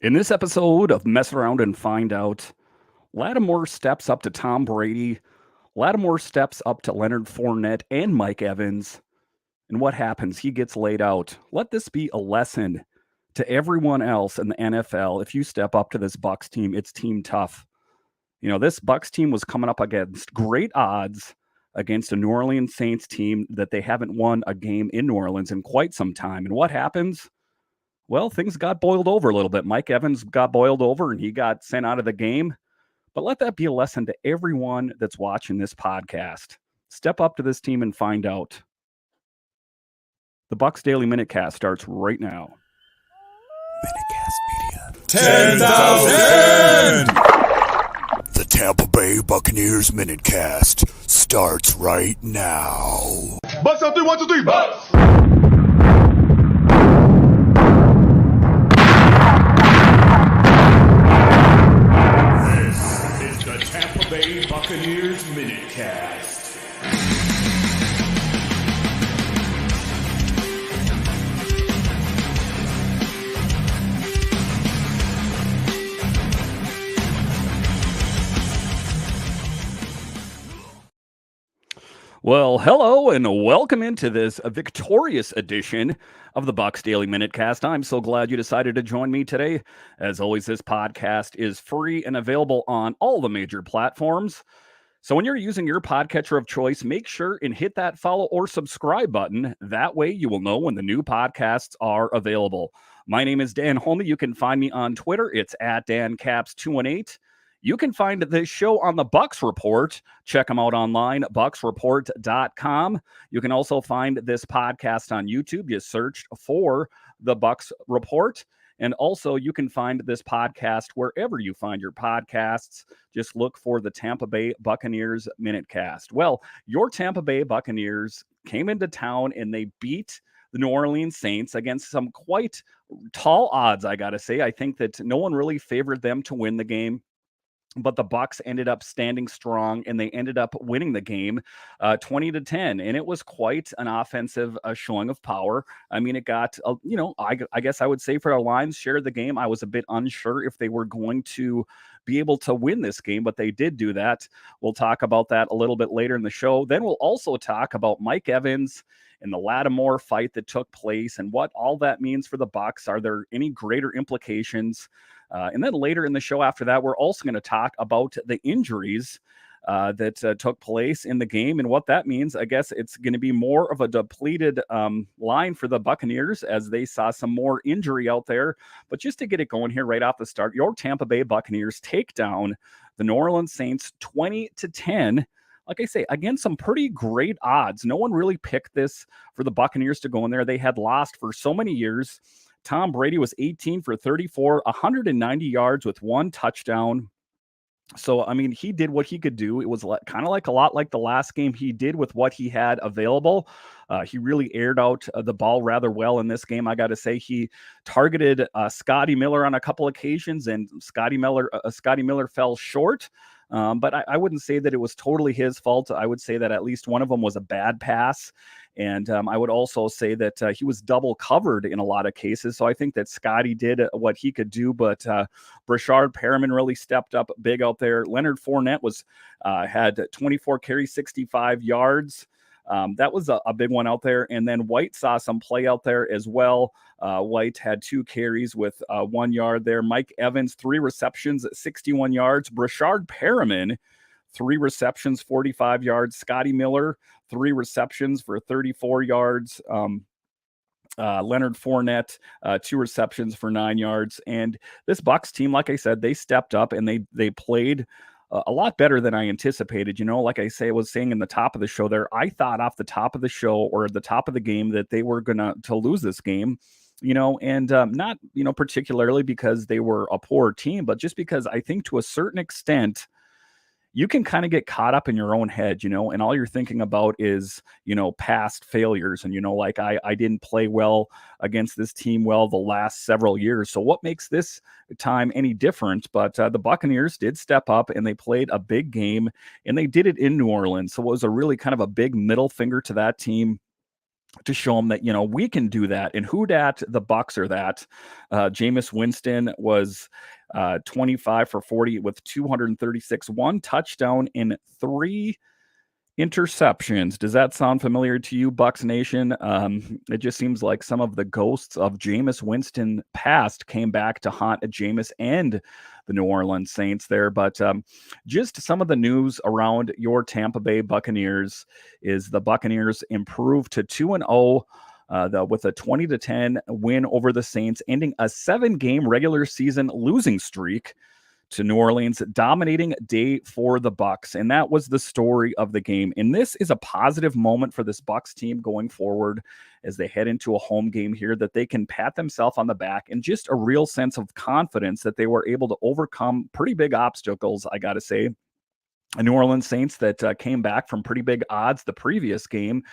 In this episode of Mess Around and Find Out, Lattimore steps up to Tom Brady. Lattimore steps up to Leonard Fournette and Mike Evans. And what happens? He gets laid out. Let this be a lesson to everyone else in the NFL. If you step up to this Bucs team, it's team tough. You know, this Bucs team was coming up against great odds against a New Orleans Saints team that they haven't won a game in New Orleans in quite some time. And what happens? Well, things got boiled over a little bit. Mike Evans got boiled over and he got sent out of the game. But let that be a lesson to everyone that's watching this podcast. Step up to this team and find out. The Bucs Daily MinuteCast starts right now. MinuteCast Media. 10,000! The Tampa Bay Buccaneers MinuteCast starts right now. Bucs on 3, 1, 2, 3, Bucs! This is the Tampa Bay Buccaneers MinuteCast. Well, hello and welcome into this victorious edition of the Bucs Daily MinuteCast. I'm so glad you decided to join me today. As always, this podcast is free and available on all the major platforms. So when you're using your podcatcher of choice, make sure and hit that follow or subscribe button. That way you will know when the new podcasts are available. My name is Dan Holme. You can find me on Twitter. It's at DanCaps218. You can find this show on the Bucs Report. Check them out online, bucsreport.com. You can also find this podcast on YouTube. You search for the Bucs Report. And also, you can find this podcast wherever you find your podcasts. Just look for the Tampa Bay Buccaneers MinuteCast. Well, your Tampa Bay Buccaneers came into town and they beat the New Orleans Saints against some quite tall odds, I got to say. I think that no one really favored them to win the game. But the Bucs ended up standing strong and they ended up winning the game 20-10. And it was quite an offensive showing of power. I mean, it got, I guess I would say for our Lions shared the game. I was a bit unsure if they were going to be able to win this game, but they did do that. We'll talk about that a little bit later in the show. Then we'll also talk about Mike Evans and the Lattimore fight that took place and what all that means for the Bucs. Are there any greater implications? And then later in the show after that, we're also going to talk about the injuries that took place in the game and what that means. I guess it's going to be more of a depleted line for the Buccaneers as they saw some more injury out there. But just to get it going here right off the start, your Tampa Bay Buccaneers take down the New Orleans Saints 20-10. Like I say, again, some pretty great odds. No one really picked this for the Buccaneers to go in there. They had lost for so many years. Tom Brady was 18 for 34, 190 yards with one touchdown. So, I mean, he did what he could do. It was kind of like a lot like the last game he did with what he had available. He really aired out the ball rather well in this game. I got to say, he targeted Scotty Miller on a couple occasions, and Scotty Miller fell short. But I wouldn't say that it was totally his fault. I would say that at least one of them was a bad pass. And I would also say that he was double covered in a lot of cases. So I think that Scotty did what he could do, but Brashard Perriman really stepped up big out there. Leonard Fournette had 24 carries, 65 yards. That was a big one out there. And then White saw some play out there as well. White had 2 carries with 1 yard there. Mike Evans, 3 receptions, 61 yards. Brashard Perriman, 3 receptions, 45 yards. Scotty Miller, 3 receptions for 34 yards. Leonard Fournette, 2 receptions for 9 yards. And this Bucs team, like I said, they stepped up and they played a lot better than I anticipated. You know, like I was saying in the top of the show there, I thought off the top of the show or the top of the game that they were going to lose this game. And not, particularly because they were a poor team, but just because I think to a certain extent, you can kind of get caught up in your own head, and all you're thinking about is, past failures. And, like I didn't play well against this team the last several years. So what makes this time any different? But the Buccaneers did step up and they played a big game and they did it in New Orleans. So it was a really kind of a big middle finger to that team. to show them that, we can do that. And who dat the Bucs are that. Jameis Winston was 25 for 40 with 236, 1 touchdown in 3 interceptions. Does that sound familiar to you, Bucs Nation? It just seems like some of the ghosts of Jameis Winston past came back to haunt Jameis and the New Orleans Saints there. But just some of the news around your Tampa Bay Buccaneers is the Buccaneers improved to 2-0 with a 20-10 win over the Saints, ending a 7-game regular season losing streak to New Orleans, dominating day for the Bucs. And that was the story of the game. And this is a positive moment for this Bucs team going forward as they head into a home game here, that they can pat themselves on the back and just a real sense of confidence that they were able to overcome pretty big obstacles, I got to say. A New Orleans Saints that came back from pretty big odds the previous game,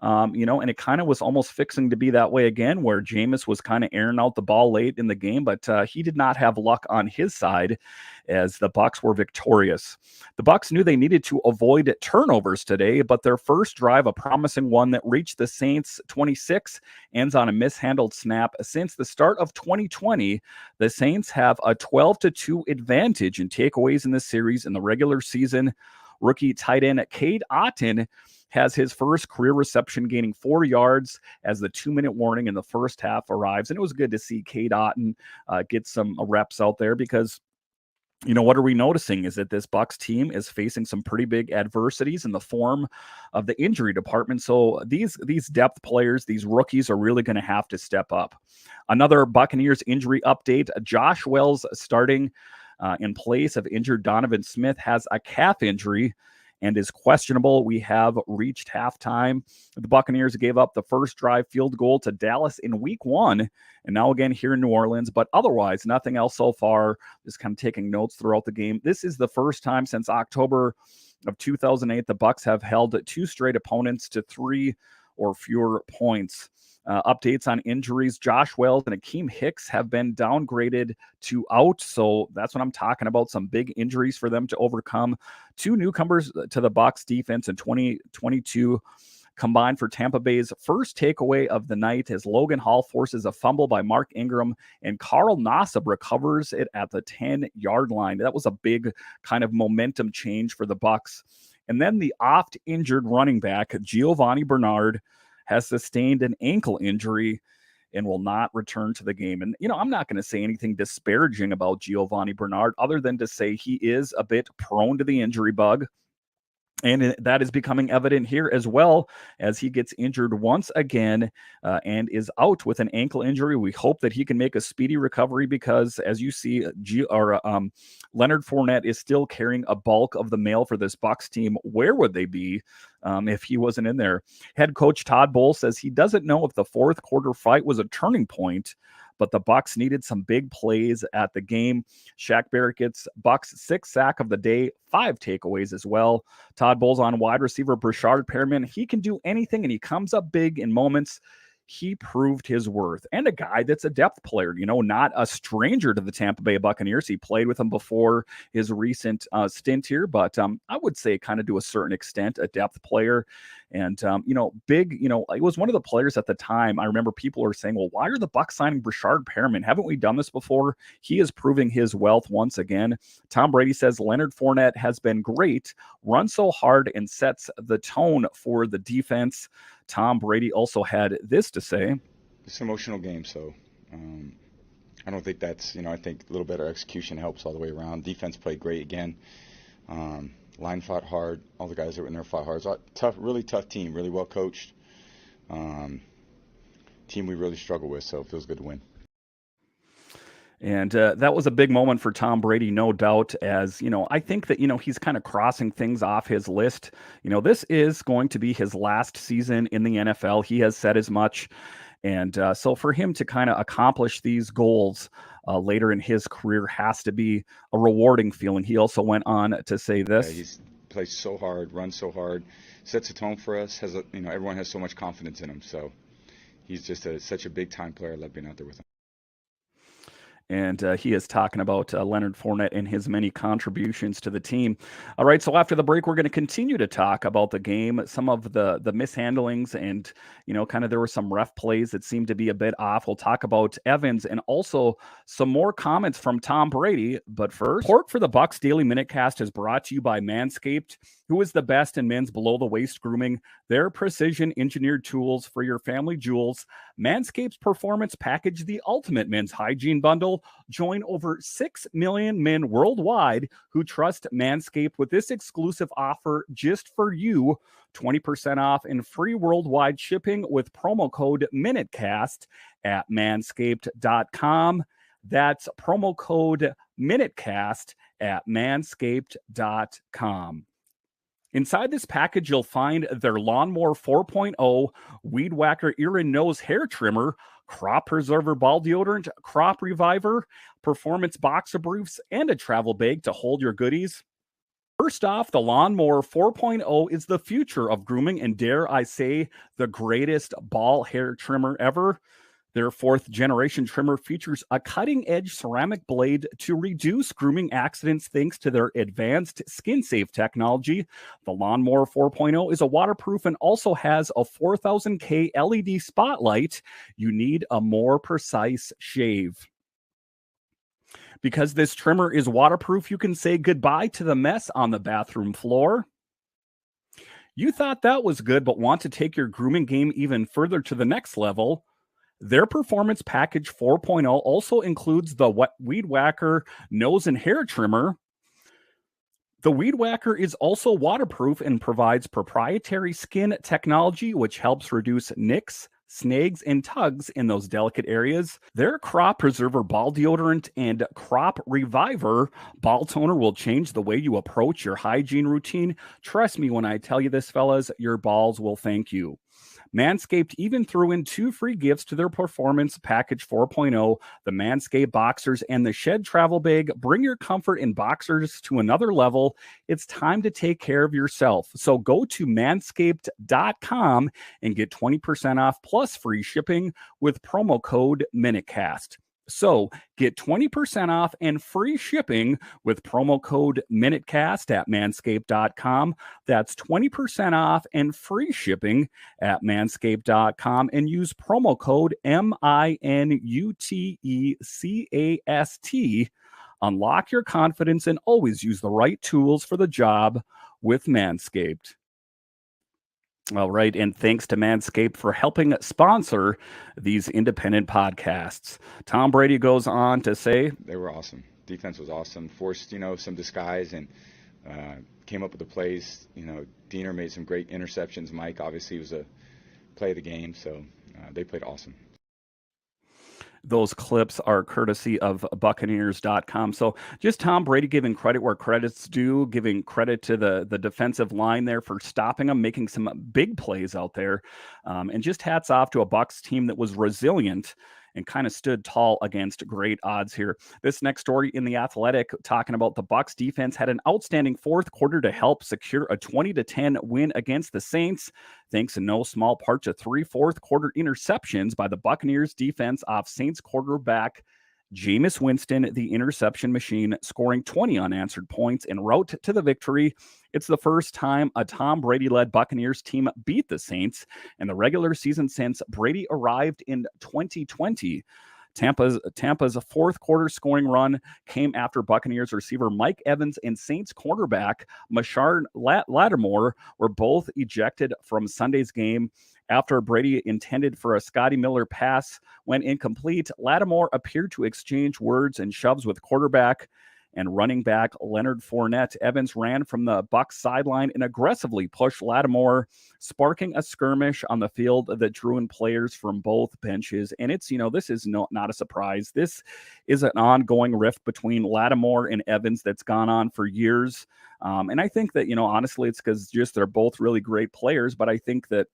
and it kind of was almost fixing to be that way again, where Jameis was kind of airing out the ball late in the game, but he did not have luck on his side as the Bucs were victorious. The Bucs knew they needed to avoid turnovers today, but their first drive, a promising one that reached the Saints 26, ends on a mishandled snap. Since the start of 2020, the Saints have a 12-2 advantage in takeaways in the series in the regular season. Rookie tight end Cade Otton has his first career reception, gaining 4 yards as the 2-minute warning in the first half arrives. And it was good to see Cade Otton get some reps out there, because what are we noticing is that this Bucs team is facing some pretty big adversities in the form of the injury department. So these depth players, these rookies, are really going to have to step up. Another Buccaneers injury update: Josh Wells, starting in place of injured Donovan Smith, has a calf injury and is questionable. We have reached halftime. The Buccaneers gave up the first drive field goal to Dallas in week 1, and now again here in New Orleans, but otherwise nothing else so far. Just kind of taking notes throughout the game. This is the first time since October of 2008 the Bucs have held 2 straight opponents to 3 or fewer points. Updates on injuries: Josh Wells and Akeem Hicks have been downgraded to out. So that's what I'm talking about. Some big injuries for them to overcome. 2 newcomers to the Bucs defense in 2022 combined for Tampa Bay's first takeaway of the night, as Logan Hall forces a fumble by Mark Ingram and Carl Nassib recovers it at the 10-yard line. That was a big kind of momentum change for the Bucs. And then the oft-injured running back Giovanni Bernard has sustained an ankle injury and will not return to the game. And, I'm not going to say anything disparaging about Giovanni Bernard other than to say he is a bit prone to the injury bug. And that is becoming evident here as well, as he gets injured once again and is out with an ankle injury. We hope that he can make a speedy recovery, because as you see, Leonard Fournette is still carrying a bulk of the mail for this Bucs team. Where would they be if he wasn't in there? Head coach Todd Bowles says he doesn't know if the fourth quarter fight was a turning point, but the Bucs needed some big plays at the game. Shaq Barrett gets Bucs 6th sack of the day, 5 takeaways as well. Todd Bowles on wide receiver Brashard Perriman. He can do anything, and he comes up big in moments. He proved his worth, and a guy that's a depth player, not a stranger to the Tampa Bay Buccaneers. He played with them before his recent stint here, but I would say kind of to a certain extent a depth player. And, big, it was one of the players at the time. I remember people are saying, well, why are the Bucs signing Brashard Perriman? Haven't we done this before? He is proving his wealth once again. Tom Brady says Leonard Fournette has been great, runs so hard, and sets the tone for the defense. Tom Brady also had this to say: it's an emotional game, so I don't think that's, I think a little better execution helps all the way around. Defense played great again. Line fought hard. All the guys that were in there fought hard. So tough, really tough team, really well coached. Team we really struggle with, so it feels good to win. And that was a big moment for Tom Brady, no doubt, as, I think that, he's kind of crossing things off his list. This is going to be his last season in the NFL. He has said as much. And so for him to kind of accomplish these goals later in his career has to be a rewarding feeling. He also went on to say this. Yeah, he's plays so hard, runs so hard, sets a tone for us. Everyone has so much confidence in him. So he's just such a big-time player. I love being out there with him. And he is talking about Leonard Fournette and his many contributions to the team. All right, so after the break, we're going to continue to talk about the game, some of the mishandlings, and kind of there were some ref plays that seemed to be a bit off. We'll talk about Evans and also some more comments from Tom Brady. But first, support for the Bucs Daily MinuteCast is brought to you by Manscaped, who is the best in men's below-the-waist grooming. Their precision-engineered tools for your family jewels. Manscaped's Performance Package, the ultimate men's hygiene bundle. Join over 6 million men worldwide who trust Manscaped with this exclusive offer just for you. 20% off and free worldwide shipping with promo code MinuteCast at manscaped.com. That's promo code MinuteCast at manscaped.com. Inside this package, you'll find their Lawnmower 4.0 Weed Whacker Ear and Nose Hair Trimmer, Crop Preserver Ball Deodorant, Crop Reviver, Performance Boxer Briefs, and a travel bag to hold your goodies. First off, the Lawnmower 4.0 is the future of grooming and, dare I say, the greatest ball hair trimmer ever. Their 4th-generation trimmer features a cutting-edge ceramic blade to reduce grooming accidents thanks to their advanced skin-safe technology. The Lawnmower 4.0 is a waterproof and also has a 4000K LED spotlight. You need a more precise shave. Because this trimmer is waterproof, you can say goodbye to the mess on the bathroom floor. You thought that was good, but want to take your grooming game even further to the next level? Their Performance Package 4.0 also includes the Weed Whacker Nose and Hair Trimmer. The Weed Whacker is also waterproof and provides proprietary skin technology, which helps reduce nicks, snags, and tugs in those delicate areas. Their Crop Preserver Ball Deodorant and Crop Reviver Ball Toner will change the way you approach your hygiene routine. Trust me when I tell you this, fellas, your balls will thank you. Manscaped even threw in 2 free gifts to their Performance Package 4.0, the Manscaped Boxers and the Shed Travel Bag. Bring your comfort in boxers to another level. It's time to take care of yourself. So go to manscaped.com and get 20% off plus free shipping with promo code MinuteCast. So get 20% off and free shipping with promo code MinuteCast at manscaped.com. That's 20% off and free shipping at manscaped.com and use promo code MINUTECAST. Unlock your confidence and always use the right tools for the job with Manscaped. All right, and thanks to Manscaped for helping sponsor these independent podcasts. Tom Brady goes on to say, They were awesome. Defense was awesome. Forced, some disguise and came up with the plays. Diener made some great interceptions. Mike obviously was a play of the game, so they played awesome. Those clips are courtesy of Buccaneers.com. So just Tom Brady giving credit where credit's due, giving credit to the defensive line there for stopping them, making some big plays out there. And just hats off to a Bucs team that was resilient and kind of stood tall against great odds here. This next story in The Athletic, talking about the Bucs defense, had an outstanding 4th quarter to help secure a 20-10 win against the Saints, thanks in no small part to 3 fourth-quarter interceptions by the Buccaneers defense off Saints quarterback Jameis Winston, the interception machine, scoring 20 unanswered points en route to the victory. It's the first time a Tom Brady-led Buccaneers team beat the Saints in the regular season since Brady arrived in 2020. Tampa's 4th quarter scoring run came after Buccaneers receiver Mike Evans and Saints cornerback Machar Lattimore were both ejected from Sunday's game. After Brady intended for a Scotty Miller pass went incomplete, Lattimore appeared to exchange words and shoves with quarterback and running back Leonard Fournette. Evans ran from the Bucs sideline and aggressively pushed Lattimore, sparking a skirmish on the field that drew in players from both benches. And it's, this is not a surprise. This is an ongoing rift between Lattimore and Evans that's gone on for years. And I think that, honestly, it's because just they're both really great players. But I think that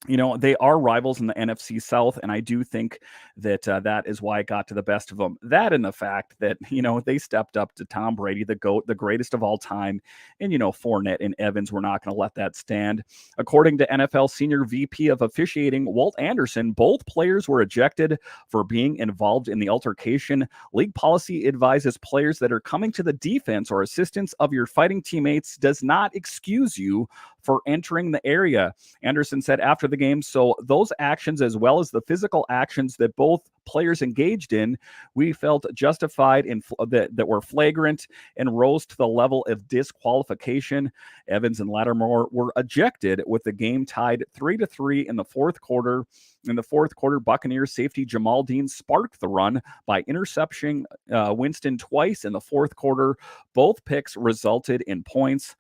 They are rivals in the NFC South, and I do think that that is why it got to the best of them. That and the fact that, they stepped up to Tom Brady, the GOAT, the greatest of all time, and, Fournette and Evans were not going to let that stand. According to NFL Senior VP of Officiating Walt Anderson, both players were ejected for being involved in the altercation. League policy advises players that are coming to the defense or assistance of your fighting teammates does not excuse you for entering the area. Anderson said after the game, so those actions, as well as the physical actions that both players engaged in, we felt justified in that were flagrant and rose to the level of disqualification. Evans and Lattimore were ejected with the game tied 3-3 in the fourth quarter. In the fourth quarter, Buccaneers safety Jamal Dean sparked the run by intercepting Winston twice in the fourth quarter. Both picks resulted in points.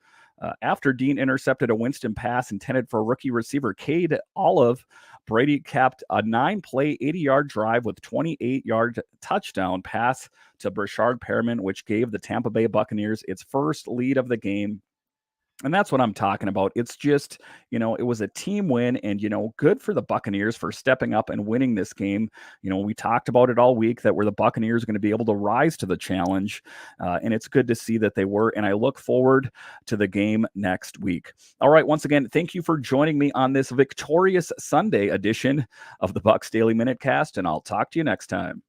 After Dean intercepted a Winston pass intended for rookie receiver Cade Olive, Brady capped a 9-play, 80-yard drive with 28-yard touchdown pass to Brashard Perriman, which gave the Tampa Bay Buccaneers its first lead of the game. And that's what I'm talking about. It's just, it was a team win, and, good for the Buccaneers for stepping up and winning this game. We talked about it all week that the Buccaneers going to be able to rise to the challenge, and it's good to see that they were, and I look forward to the game next week. All right, once again, thank you for joining me on this victorious Sunday edition of the Bucs Daily MinuteCast, and I'll talk to you next time.